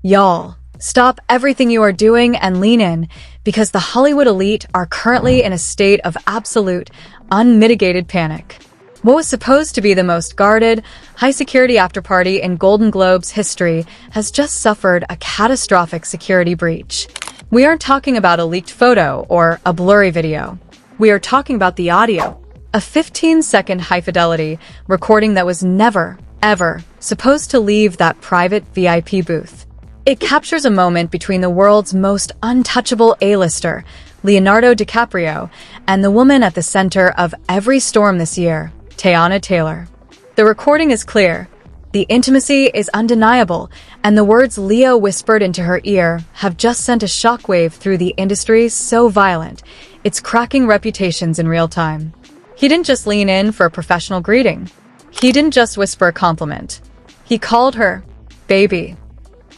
Y'all, stop everything you are doing and lean in, because the Hollywood elite are currently in a state of absolute, unmitigated panic. What was supposed to be the most guarded, high-security afterparty in Golden Globe's history has just suffered a catastrophic security breach. We aren't talking about a leaked photo or a blurry video. We are talking about the audio. A 15-second high-fidelity recording that was never, ever supposed to leave that private VIP booth. It captures a moment between the world's most untouchable A-lister, Leonardo DiCaprio, and the woman at the center of every storm this year, Teyana Taylor. The recording is clear, the intimacy is undeniable, and the words Leo whispered into her ear have just sent a shockwave through the industry so violent, it's cracking reputations in real time. He didn't just lean in for a professional greeting. He didn't just whisper a compliment. He called her baby.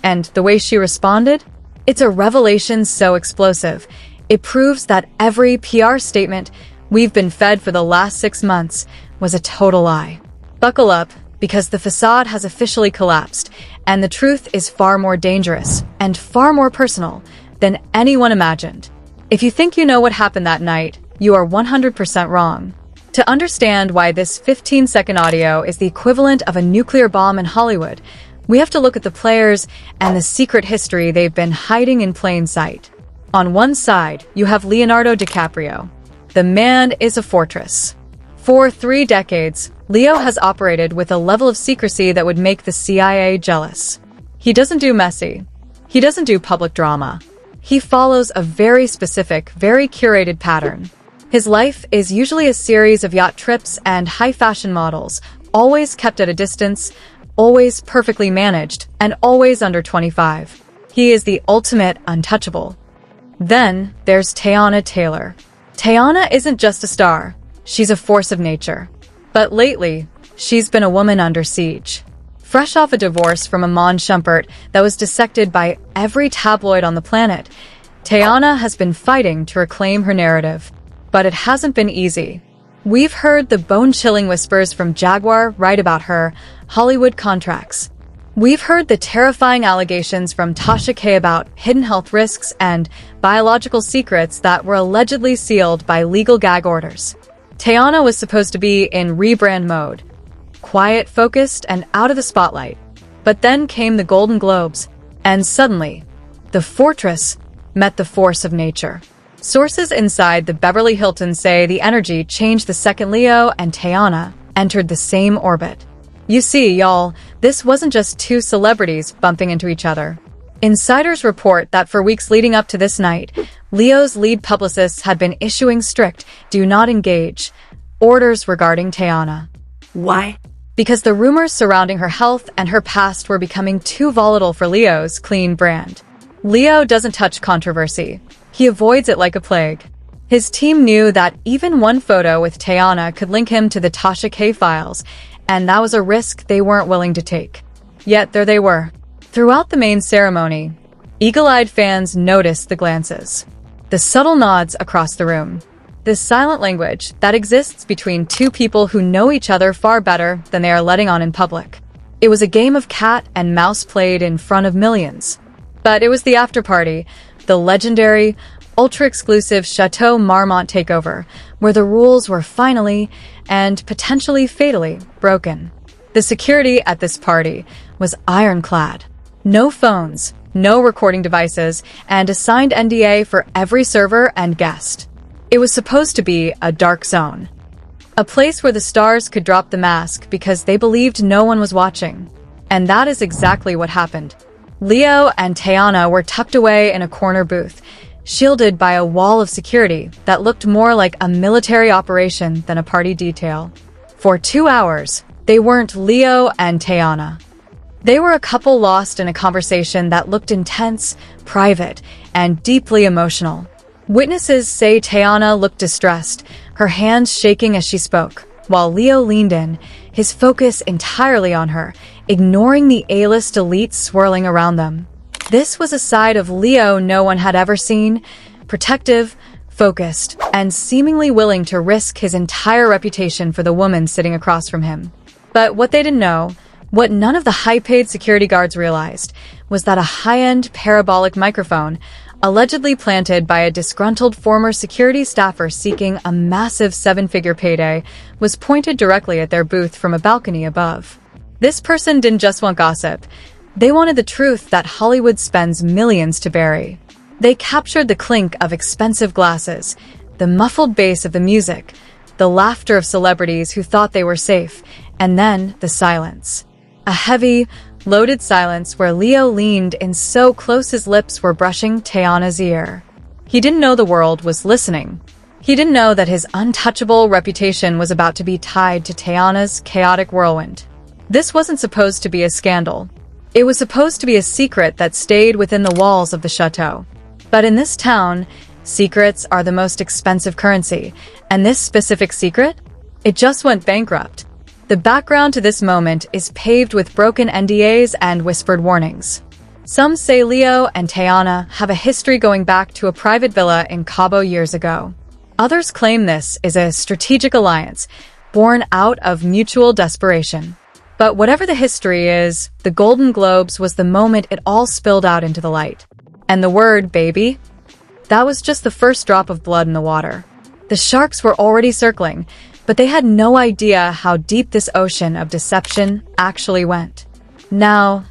And the way she responded? It's a revelation so explosive. It proves that every PR statement we've been fed for the last 6 months was a total lie. Buckle up, because the facade has officially collapsed, and the truth is far more dangerous and far more personal than anyone imagined. If you think you know what happened that night, you are 100% wrong. To understand why this 15-second audio is the equivalent of a nuclear bomb in Hollywood, we have to look at the players and the secret history they've been hiding in plain sight. On one side, you have Leonardo DiCaprio. The man is a fortress. For 3 decades, Leo has operated with a level of secrecy that would make the CIA jealous. He doesn't do messy. He doesn't do public drama. He follows a very specific, very curated pattern. His life is usually a series of yacht trips and high-fashion models, always kept at a distance, always perfectly managed, and always under 25. He is the ultimate untouchable. Then there's Teyana Taylor. Teyana isn't just a star. She's a force of nature. But lately, she's been a woman under siege. Fresh off a divorce from Amon Shumpert that was dissected by every tabloid on the planet, Teyana has been fighting to reclaim her narrative. But it hasn't been easy. We've heard the bone-chilling whispers from Jaguar write about her Hollywood contracts. We've heard the terrifying allegations from Tasha K about hidden health risks and biological secrets that were allegedly sealed by legal gag orders. Teyana was supposed to be in rebrand mode, quiet, focused, and out of the spotlight. But then came the Golden Globes, and suddenly, the fortress met the force of nature. Sources inside the Beverly Hilton say the energy changed the second Leo and Teyana entered the same orbit. You see, y'all, this wasn't just 2 celebrities bumping into each other. Insiders report that for weeks leading up to this night, Leo's lead publicists had been issuing strict "do not engage" orders regarding Teyana. Why? Because the rumors surrounding her health and her past were becoming too volatile for Leo's clean brand. Leo doesn't touch controversy. He avoids it like a plague. His team knew that even one photo with Teyana could link him to the Tasha K files, and that was a risk they weren't willing to take. Yet there they were. Throughout the main ceremony, eagle-eyed fans noticed the glances, the subtle nods across the room, this silent language that exists between 2 people who know each other far better than they are letting on in public. It was a game of cat and mouse played in front of millions. But it was the after-party, the legendary, ultra-exclusive Chateau Marmont takeover, where the rules were finally, and potentially fatally, broken. The security at this party was ironclad. No phones, no recording devices, and a signed NDA for every server and guest. It was supposed to be a dark zone. A place where the stars could drop the mask because they believed no one was watching. And that is exactly what happened. Leo and Teyana were tucked away in a corner booth, shielded by a wall of security that looked more like a military operation than a party detail. For 2 hours, they weren't Leo and Teyana. They were a couple lost in a conversation that looked intense, private, and deeply emotional. Witnesses say Teyana looked distressed, her hands shaking as she spoke, while Leo leaned in, his focus entirely on her, ignoring the A-list elite swirling around them. This was a side of Leo no one had ever seen, protective, focused, and seemingly willing to risk his entire reputation for the woman sitting across from him. But what they didn't know What none of the high-paid security guards realized was that a high-end parabolic microphone, allegedly planted by a disgruntled former security staffer seeking a massive seven-figure payday, was pointed directly at their booth from a balcony above. This person didn't just want gossip. They wanted the truth that Hollywood spends millions to bury. They captured the clink of expensive glasses, the muffled bass of the music, the laughter of celebrities who thought they were safe, and then the silence. A heavy, loaded silence where Leo leaned in so close his lips were brushing Teyana's ear. He didn't know the world was listening. He didn't know that his untouchable reputation was about to be tied to Teyana's chaotic whirlwind. This wasn't supposed to be a scandal. It was supposed to be a secret that stayed within the walls of the chateau. But in this town, secrets are the most expensive currency, and this specific secret? It just went bankrupt. The background to this moment is paved with broken NDAs and whispered warnings. Some say Leo and Teyana have a history going back to a private villa in Cabo years ago. Others claim this is a strategic alliance, born out of mutual desperation. But whatever the history is, the Golden Globes was the moment it all spilled out into the light. And the word, baby? That was just the first drop of blood in the water. The sharks were already circling, but they had no idea how deep this ocean of deception actually went. Now,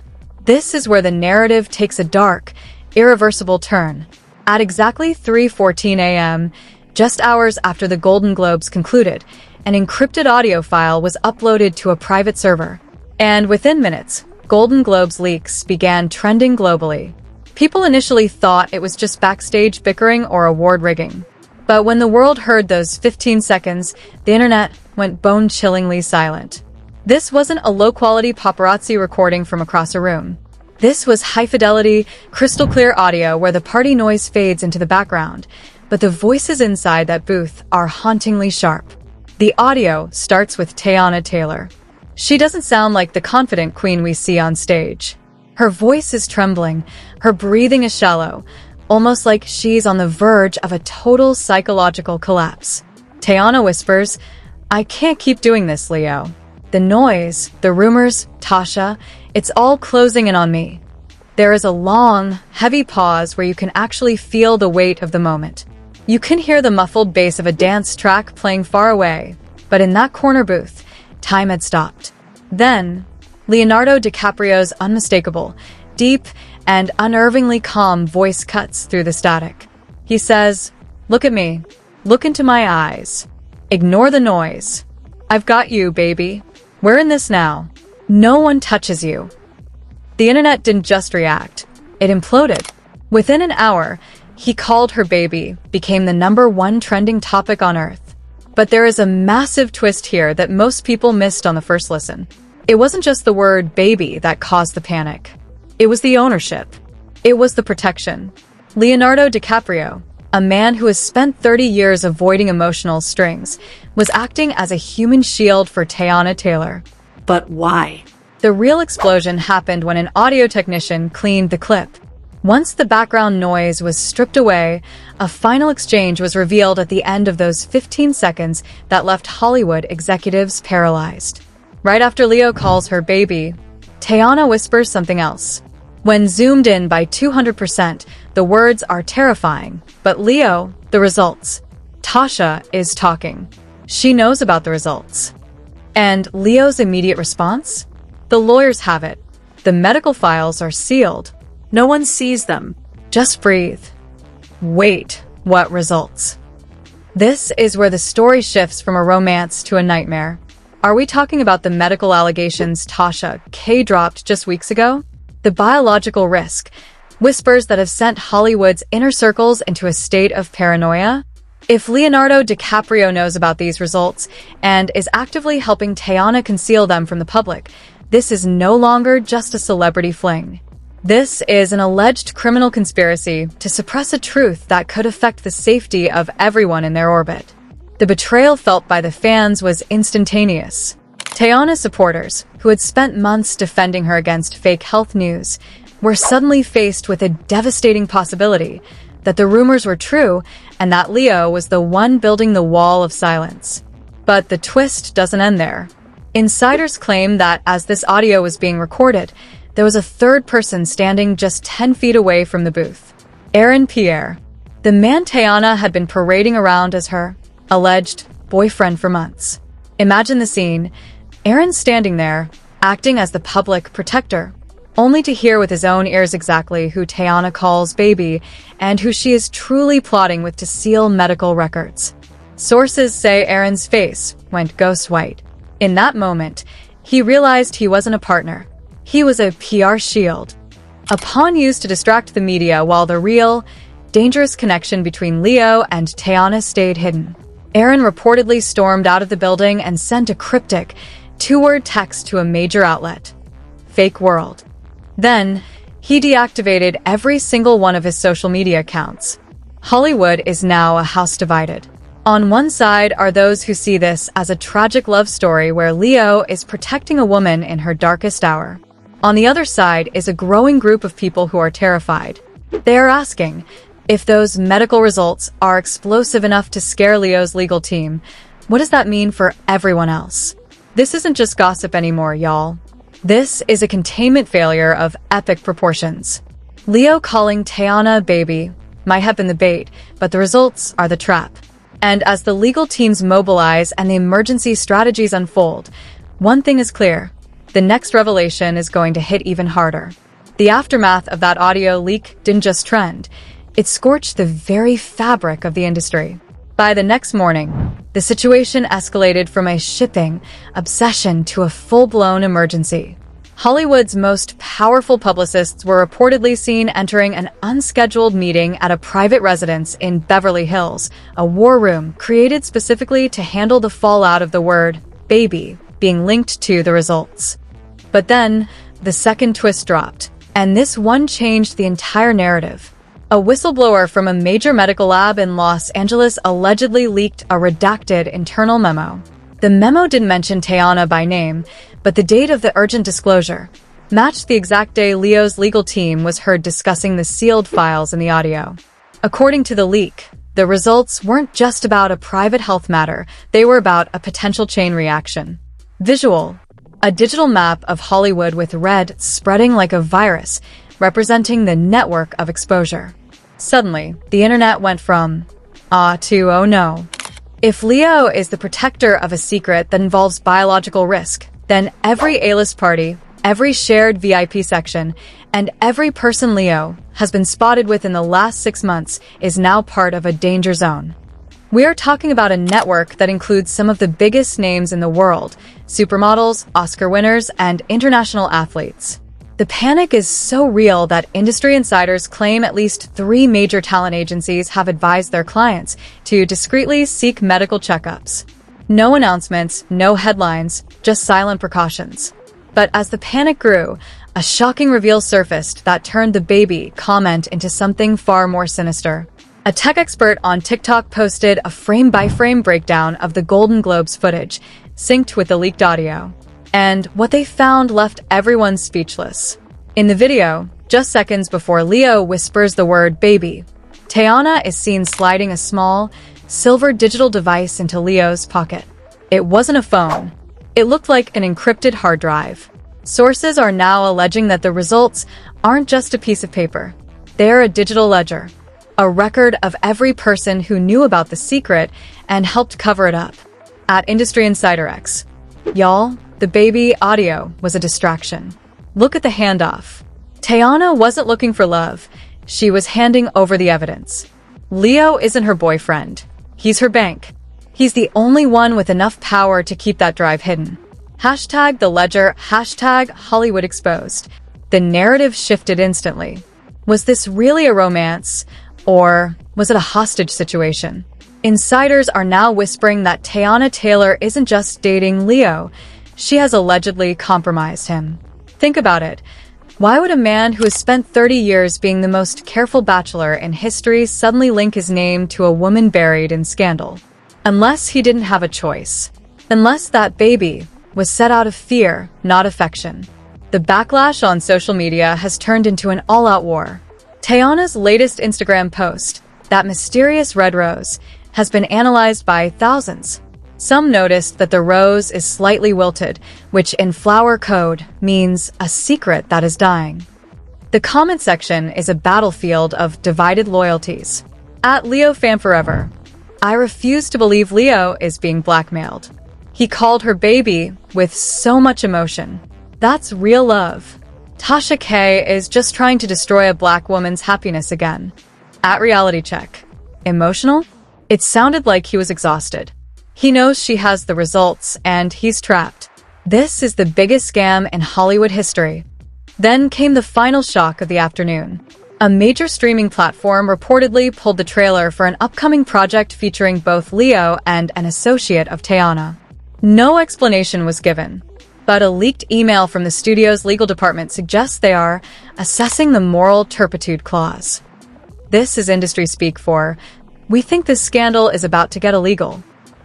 this is where the narrative takes a dark, irreversible turn. At exactly 3:14 a.m., just hours after the Golden Globes concluded, an encrypted audio file was uploaded to a private server. And within minutes, Golden Globes leaks began trending globally. People initially thought it was just backstage bickering or award rigging. But when the world heard those 15 seconds, the internet went bone-chillingly silent. This wasn't a low-quality paparazzi recording from across a room. This was high-fidelity, crystal-clear audio where the party noise fades into the background, but the voices inside that booth are hauntingly sharp. The audio starts with Teyana Taylor. She doesn't sound like the confident queen we see on stage. Her voice is trembling, her breathing is shallow, almost like she's on the verge of a total psychological collapse. Teyana whispers, "I can't keep doing this, Leo. The noise, the rumors, Tasha, it's all closing in on me." There is a long, heavy pause where you can actually feel the weight of the moment. You can hear the muffled bass of a dance track playing far away, but in that corner booth, time had stopped. Then, Leonardo DiCaprio's unmistakable, deep, and unnervingly calm voice cuts through the static. He says, "Look at me. Look into my eyes. Ignore the noise. I've got you, baby. We're in this now. No one touches you." The internet didn't just react. It imploded. Within an hour, "He called her baby" became the #1 trending topic on Earth. But there is a massive twist here that most people missed on the first listen. It wasn't just the word baby that caused the panic. It was the ownership. It was the protection. Leonardo DiCaprio, a man who has spent 30 years avoiding emotional strings, was acting as a human shield for Teyana Taylor. But why? The real explosion happened when an audio technician cleaned the clip. Once the background noise was stripped away, a final exchange was revealed at the end of those 15 seconds that left Hollywood executives paralyzed. Right after Leo calls her baby, Teyana whispers something else. When zoomed in by 200%, the words are terrifying. But Leo, the results. Tasha is talking. She knows about the results. And Leo's immediate response? The lawyers have it. The medical files are sealed. No one sees them. Just breathe. Wait, what results? This is where the story shifts from a romance to a nightmare. Are we talking about the medical allegations Tasha K dropped just weeks ago? The biological risk, whispers that have sent Hollywood's inner circles into a state of paranoia? If Leonardo DiCaprio knows about these results and is actively helping Teyana conceal them from the public, this is no longer just a celebrity fling. This is an alleged criminal conspiracy to suppress a truth that could affect the safety of everyone in their orbit. The betrayal felt by the fans was instantaneous. Teyana's supporters, who had spent months defending her against fake health news, were suddenly faced with a devastating possibility that the rumors were true and that Leo was the one building the wall of silence. But the twist doesn't end there. Insiders claim that as this audio was being recorded, there was a third person standing just 10 feet away from the booth. Aaron Pierre, the man Teyana had been parading around as her alleged boyfriend for months. Imagine the scene. Aaron standing there, acting as the public protector, only to hear with his own ears exactly who Teyana calls baby and who she is truly plotting with to seal medical records. Sources say Aaron's face went ghost white. In that moment, he realized he wasn't a partner. He was a PR shield, a pawn used to distract the media while the real, dangerous connection between Leo and Teyana stayed hidden. Aaron reportedly stormed out of the building and sent a cryptic, two-word text to a major outlet. Fake world. Then, he deactivated every single one of his social media accounts. Hollywood is now a house divided. On one side are those who see this as a tragic love story where Leo is protecting a woman in her darkest hour. On the other side is a growing group of people who are terrified. They are asking, if those medical results are explosive enough to scare Leo's legal team, what does that mean for everyone else? This isn't just gossip anymore, y'all. This is a containment failure of epic proportions. Leo calling Teyana baby might have been the bait, but the results are the trap. And as the legal teams mobilize and the emergency strategies unfold, one thing is clear. The next revelation is going to hit even harder. The aftermath of that audio leak didn't just trend. It scorched the very fabric of the industry. By the next morning, the situation escalated from a shipping obsession to a full-blown emergency. Hollywood's most powerful publicists were reportedly seen entering an unscheduled meeting at a private residence in Beverly Hills, a war room created specifically to handle the fallout of the word baby being linked to the results. But then, the second twist dropped, and this one changed the entire narrative. A whistleblower from a major medical lab in Los Angeles allegedly leaked a redacted internal memo. The memo didn't mention Teyana by name, but the date of the urgent disclosure matched the exact day Leo's legal team was heard discussing the sealed files in the audio. According to the leak, the results weren't just about a private health matter, they were about a potential chain reaction. Visual. A digital map of Hollywood with red spreading like a virus, representing the network of exposure. Suddenly, the internet went from ah to oh no. If Leo is the protector of a secret that involves biological risk, then every A-list party, every shared VIP section, and every person Leo has been spotted with in the last 6 months is now part of a danger zone. We are talking about a network that includes some of the biggest names in the world, supermodels, Oscar winners, and international athletes. The panic is so real that industry insiders claim at least 3 major talent agencies have advised their clients to discreetly seek medical checkups. No announcements, no headlines, just silent precautions. But as the panic grew, a shocking reveal surfaced that turned the baby comment into something far more sinister. A tech expert on TikTok posted a frame-by-frame breakdown of the Golden Globes footage, synced with the leaked audio. And what they found left everyone speechless. In the video, just seconds before Leo whispers the word baby, Teyana is seen sliding a small, silver digital device into Leo's pocket. It wasn't a phone. It looked like an encrypted hard drive. Sources are now alleging that the results aren't just a piece of paper. They're a digital ledger. A record of every person who knew about the secret and helped cover it up. At Industry Insider X. Y'all, the baby audio was a distraction. Look at the handoff. Teyana wasn't looking for love. She was handing over the evidence. Leo isn't her boyfriend. He's her bank. He's the only one with enough power to keep that drive hidden. Hashtag the ledger, hashtag Hollywood exposed. The narrative shifted instantly. Was this really a romance? Or was it a hostage situation? Insiders are now whispering that Teyana Taylor isn't just dating Leo. She has allegedly compromised him. Think about it. Why would a man who has spent 30 years being the most careful bachelor in history suddenly link his name to a woman buried in scandal? Unless he didn't have a choice. Unless that baby was set out of fear, not affection. The backlash on social media has turned into an all-out war. Teyana's latest Instagram post, that mysterious red rose, has been analyzed by thousands. Some noticed that the rose is slightly wilted, which in flower code means a secret that is dying. The comment section is a battlefield of divided loyalties. At Leo Fan Forever, I refuse to believe Leo is being blackmailed. He called her baby with so much emotion. That's real love. Tasha K is just trying to destroy a black woman's happiness again. At Reality Check, emotional? It sounded like he was exhausted. He knows she has the results, and he's trapped. This is the biggest scam in Hollywood history. Then came the final shock of the afternoon. A major streaming platform reportedly pulled the trailer for an upcoming project featuring both Leo and an associate of Teyana. No explanation was given, but a leaked email from the studio's legal department suggests they are assessing the moral turpitude clause. This is industry speak for, "We think this scandal is about to get illegal."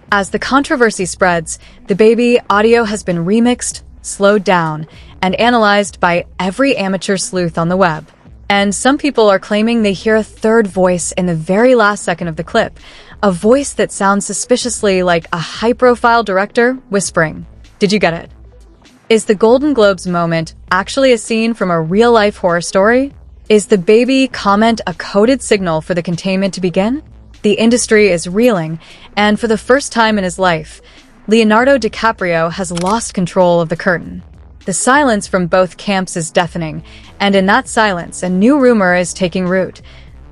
As the controversy spreads, the baby audio has been remixed, slowed down, and analyzed by every amateur sleuth on the web. And some people are claiming they hear a third voice in the very last second of the clip, a voice that sounds suspiciously like a high-profile director whispering. Did you get it? Is the Golden Globes moment actually a scene from a real-life horror story? Is the baby comment a coded signal for the containment to begin? The industry is reeling, and for the first time in his life, Leonardo DiCaprio has lost control of the curtain. The silence from both camps is deafening, and in that silence, a new rumor is taking root,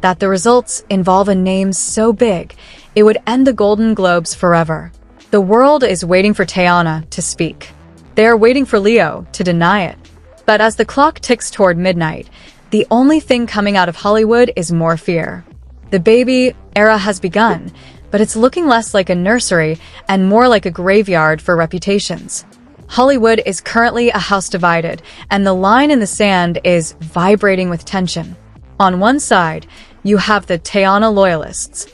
that the results involve a name so big, it would end the Golden Globes forever. The world is waiting for Teyana to speak. They are waiting for Leo to deny it. But as the clock ticks toward midnight, the only thing coming out of Hollywood is more fear. The baby era has begun, but it's looking less like a nursery and more like a graveyard for reputations. Hollywood is currently a house divided, and the line in the sand is vibrating with tension. On one side, you have the Teyana loyalists.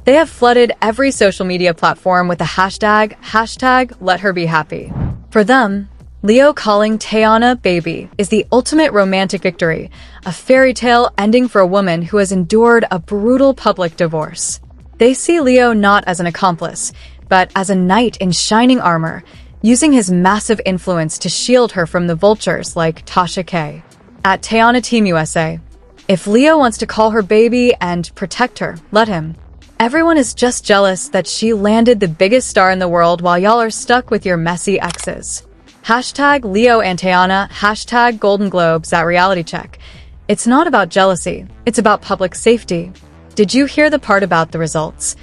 They have flooded every social media platform with the hashtag let her be happy. For them, Leo calling Teyana baby is the ultimate romantic victory, a fairy tale ending for a woman who has endured a brutal public divorce. They see Leo not as an accomplice, but as a knight in shining armor, using his massive influence to shield her from the vultures like Tasha K. At Teyana Team USA, if Leo wants to call her baby and protect her, let him. Everyone is just jealous that she landed the biggest star in the world while y'all are stuck with your messy exes. Hashtag Leo and Teyana, hashtag Golden Globes at Reality Check. It's not about jealousy, it's about public safety. Did you hear the part about the results?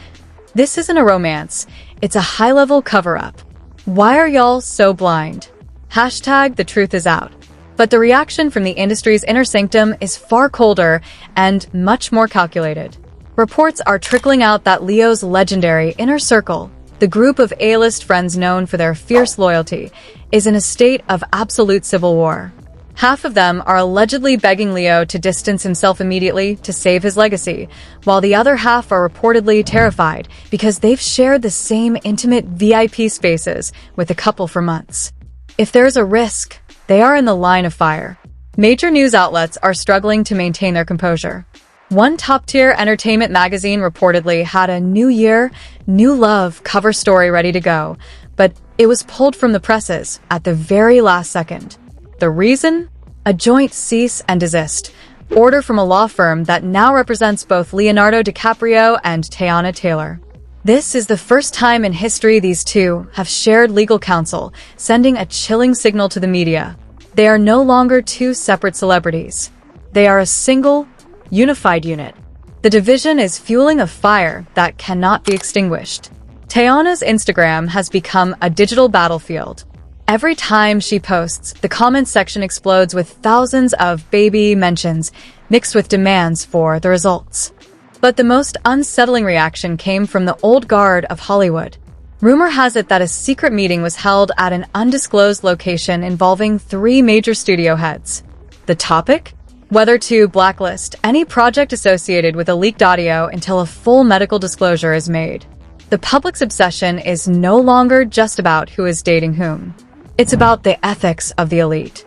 This isn't a romance, it's a high-level cover-up. Why are y'all so blind? Hashtag the truth is out. But the reaction from the industry's inner sanctum is far colder and much more calculated. Reports are trickling out that Leo's legendary inner circle, the group of A-list friends known for their fierce loyalty, is in a state of absolute civil war. Half of them are allegedly begging Leo to distance himself immediately to save his legacy, while the other half are reportedly terrified because they've shared the same intimate VIP spaces with the couple for months. If there's a risk, they are in the line of fire. Major news outlets are struggling to maintain their composure. One top-tier entertainment magazine reportedly had a New Year, New Love cover story ready to go, but it was pulled from the presses at the very last second. The reason? A joint cease and desist order from a law firm that now represents both Leonardo DiCaprio and Teyana Taylor. This is the first time in history these two have shared legal counsel, sending a chilling signal to the media. They are no longer two separate celebrities. They are a single, unified unit. The division is fueling a fire that cannot be extinguished. Teyana's Instagram has become a digital battlefield. Every time she posts, the comments section explodes with thousands of baby mentions mixed with demands for the results. But the most unsettling reaction came from the old guard of Hollywood. Rumor has it that a secret meeting was held at an undisclosed location involving 3 major studio heads. The topic? Whether to blacklist any project associated with a leaked audio until a full medical disclosure is made. The public's obsession is no longer just about who is dating whom. It's about the ethics of the elite.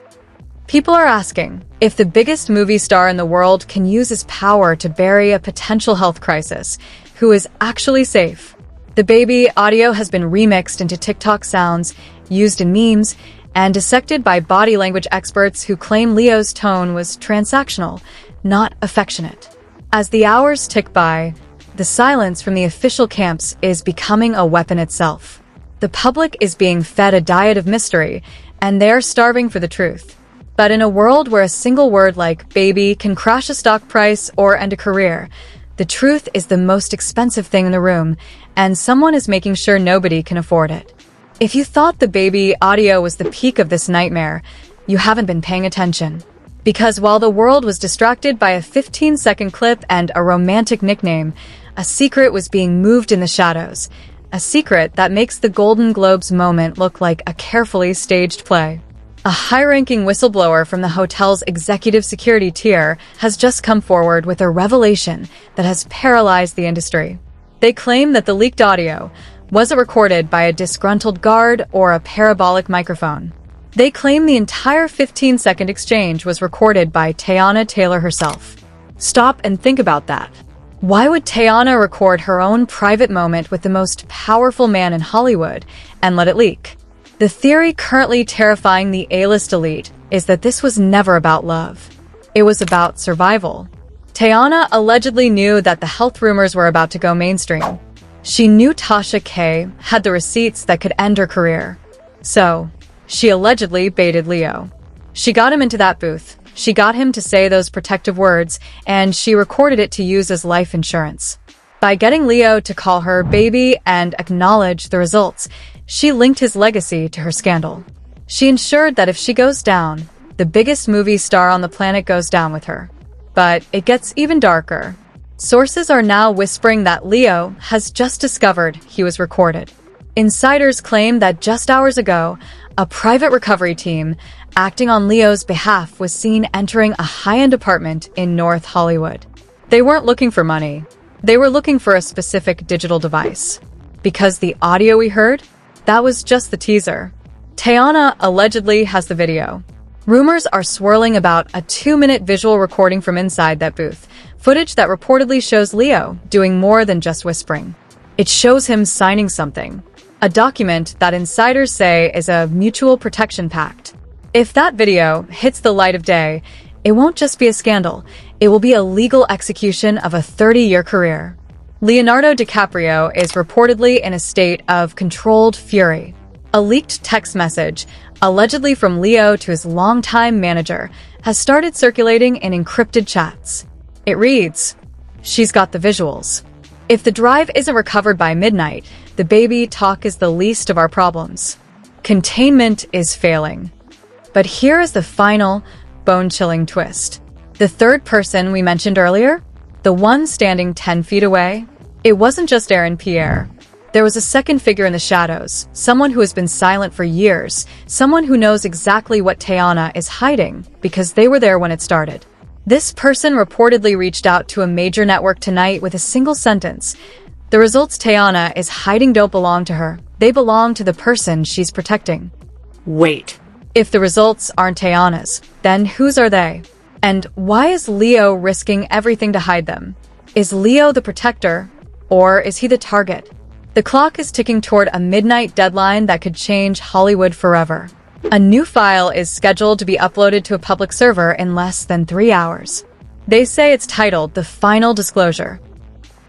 People are asking if the biggest movie star in the world can use his power to bury a potential health crisis, who is actually safe. The baby audio has been remixed into TikTok sounds, used in memes, and dissected by body language experts who claim Leo's tone was transactional, not affectionate. As the hours tick by, the silence from the official camps is becoming a weapon itself. The public is being fed a diet of mystery, and they're starving for the truth. But in a world where a single word like baby can crash a stock price or end a career, the truth is the most expensive thing in the room, and someone is making sure nobody can afford it. If you thought the baby audio was the peak of this nightmare, you haven't been paying attention. Because while the world was distracted by a 15-second clip and a romantic nickname, a secret was being moved in the shadows. A secret that makes the Golden Globes moment look like a carefully staged play. A high-ranking whistleblower from the hotel's executive security tier has just come forward with a revelation that has paralyzed the industry. They claim that the leaked audio wasn't recorded by a disgruntled guard or a parabolic microphone. They claim the entire 15-second exchange was recorded by Teyana Taylor herself. Stop and think about that. Why would Teyana record her own private moment with the most powerful man in Hollywood and let it leak? The theory currently terrifying the A-list elite is that this was never about love. It was about survival. Teyana allegedly knew that the health rumors were about to go mainstream. She knew Tasha K had the receipts that could end her career. So, she allegedly baited Leo. She got him into that booth. She got him to say those protective words, and she recorded it to use as life insurance. By getting Leo to call her baby and acknowledge the results, she linked his legacy to her scandal. She ensured that if she goes down, the biggest movie star on the planet goes down with her. But it gets even darker. Sources are now whispering that Leo has just discovered he was recorded. Insiders claim that just hours ago, a private recovery team acting on Leo's behalf was seen entering a high-end apartment in North Hollywood. They weren't looking for money. They were looking for a specific digital device. Because the audio we heard, that was just the teaser. Teyana allegedly has the video. Rumors are swirling about a 2-minute visual recording from inside that booth, footage that reportedly shows Leo doing more than just whispering. It shows him signing something, a document that insiders say is a mutual protection pact. If that video hits the light of day, it won't just be a scandal, it will be a legal execution of a 30-year career. Leonardo DiCaprio is reportedly in a state of controlled fury. A leaked text message, allegedly from Leo to his longtime manager, has started circulating in encrypted chats. It reads, "She's got the visuals. If the drive isn't recovered by midnight, the baby talk is the least of our problems. Containment is failing." But here is the final, bone-chilling twist. The third person we mentioned earlier, the one standing 10 feet away, it wasn't just Aaron Pierre. There was a second figure in the shadows, someone who has been silent for years, someone who knows exactly what Teyana is hiding because they were there when it started. This person reportedly reached out to a major network tonight with a single sentence. The results Teyana is hiding don't belong to her. They belong to the person she's protecting. Wait. If the results aren't Teyana's, then whose are they? And why is Leo risking everything to hide them? Is Leo the protector, or is he the target? The clock is ticking toward a midnight deadline that could change Hollywood forever. A new file is scheduled to be uploaded to a public server in less than 3 hours. They say it's titled The Final Disclosure.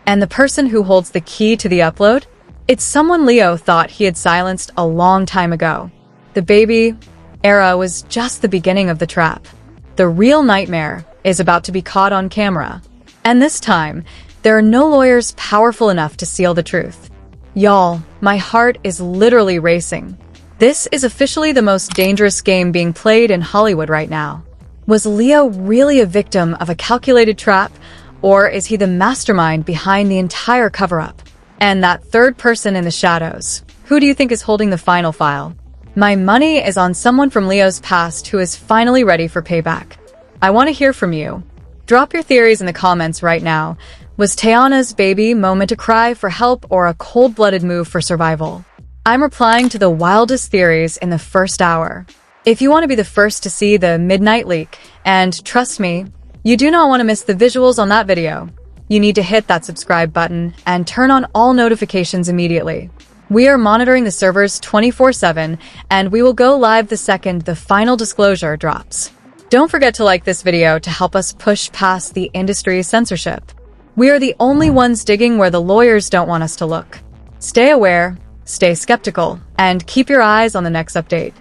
And the person who holds the key to the upload? It's someone Leo thought he had silenced a long time ago. The baby era was just the beginning of the trap. The real nightmare is about to be caught on camera. And this time, there are no lawyers powerful enough to seal the truth. Y'all, my heart is literally racing. This is officially the most dangerous game being played in Hollywood right now. Was Leo really a victim of a calculated trap, or is he the mastermind behind the entire cover-up? And that third person in the shadows, who do you think is holding the final file? My money is on someone from Leo's past who is finally ready for payback. I want to hear from you. Drop your theories in the comments right now. Was Teyana's baby moment a cry for help or a cold-blooded move for survival? I'm replying to the wildest theories in the first hour. If you want to be the first to see the midnight leak, and trust me, you do not want to miss the visuals on that video, you need to hit that subscribe button and turn on all notifications immediately. We are monitoring the servers 24/7, and we will go live the second the final disclosure drops. Don't forget to like this video to help us push past the industry's censorship. We are the only ones digging where the lawyers don't want us to look. Stay aware, stay skeptical, and keep your eyes on the next update.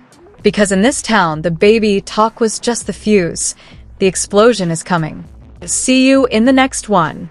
Because in this town, the baby talk was just the fuse. The explosion is coming. See you in the next one.